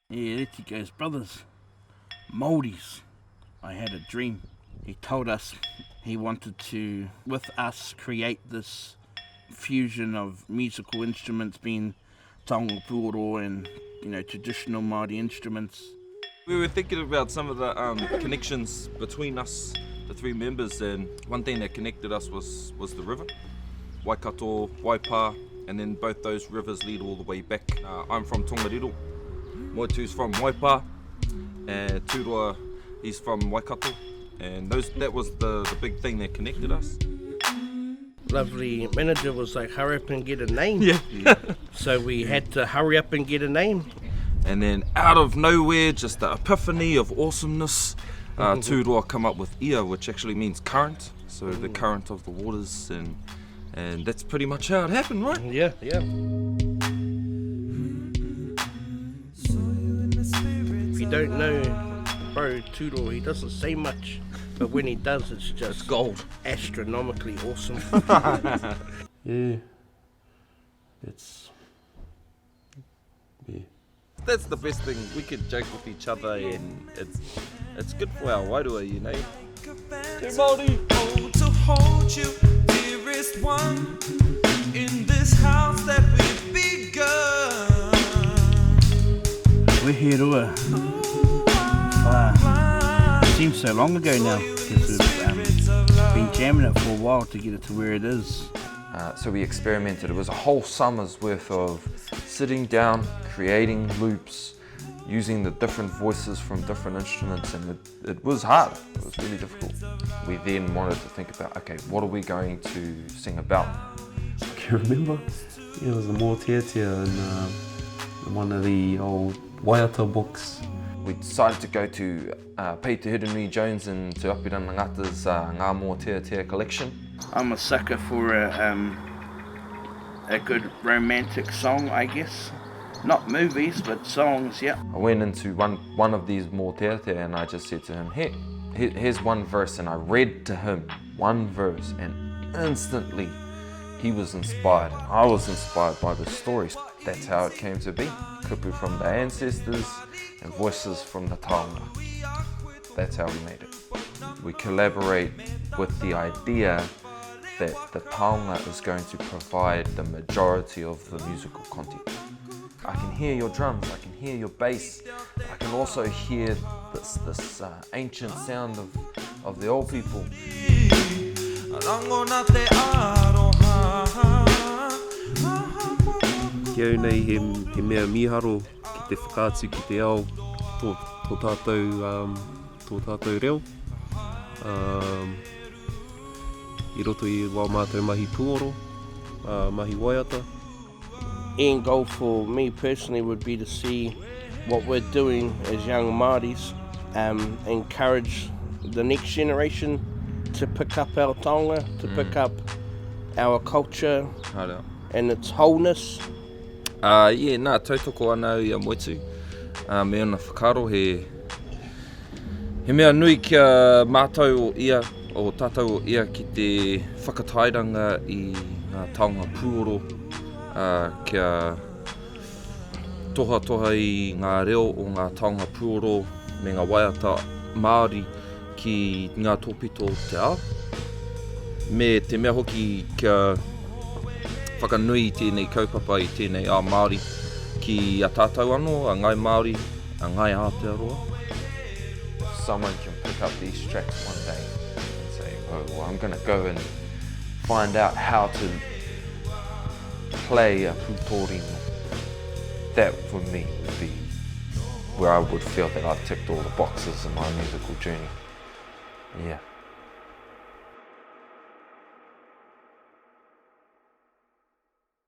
Yeah, Reti goes, brothers, Māoris. I had a dream. He told us he wanted to, with us, create this fusion of musical instruments being Taonga Puoro and, traditional Māori instruments. We were thinking about some of the connections between us, the three members, and one thing that connected us was the river. Waikato, Waipa, and then both those rivers lead all the way back. I'm from Tongariro, Moetu's from Waipa, and Turoa, he's from Waikato, and that was the big thing that connected us. Lovely manager was like, hurry up and get a name. Yeah. So we had to hurry up and get a name. And then out of nowhere, just the epiphany of awesomeness, Turoa come up with ia, which actually means current. So the current of the waters, and that's pretty much how it happened, right? Yeah. If you don't know bro Turoa, he doesn't say much, but when he does, it's just gold, astronomically awesome. Yeah. That's the best thing. We could joke with each other, and it's good for our wairua, Te Maori! To hold you, dearest one, in this house that we've begun. We're here, Rua. It seems so long ago now, because we've been jamming it for a while to get it to where it is. So we experimented. It was a whole summer's worth of sitting down, creating loops, using the different voices from different instruments, and it was hard. It was really difficult. We then wanted to think about, okay, what are we going to sing about? I can remember, it was a Moetu in one of the old Waikato books. We decided to go to Peter Henry Jones and Te Apira Ngata's Ngā Moetu collection. I'm a sucker for a good romantic song, I guess. Not movies, but songs, yeah. I went into one of these Moetu and I just said to him, hey, here's one verse, and I read to him one verse, and instantly he was inspired. I was inspired by the stories. That's how it came to be. Kupu from the ancestors and voices from the Taonga. That's how we made it. We collaborate with the idea that the Taonga is going to provide the majority of the musical content. I can hear your drums, I can hear your bass, I can also hear this ancient sound of the old people. Kia au nei he mea miharo ki te whakaatu ki te ao tō tātou reo. I roto i wā mātou mahi Puoro, mahi Waiata. End goal for me personally would be to see what we're doing as young Māoris, encourage the next generation to pick up our taonga, to pick up our culture and its wholeness. Nā tautoko ana i a Moetu. Me ona whakaro he mea nui kia mātou o ia, o tātou o ia ki te whakatairanga i ngā taonga Puoro, kia toha i ngā reo o ngā taonga Puoro me ngā waiata Māori ki ngā tōpito te ao. Me te mea hoki kia whakanui tēnei kaupapa i tēnei a Māori ki a tātou anō, a ngai Māori, a ngai Aotearoa. Someone can pick up these tracks one day and say, oh, well, I'm going to go and find out how to play a putori. That for me would be where I would feel that I've ticked all the boxes in my musical journey. Yeah.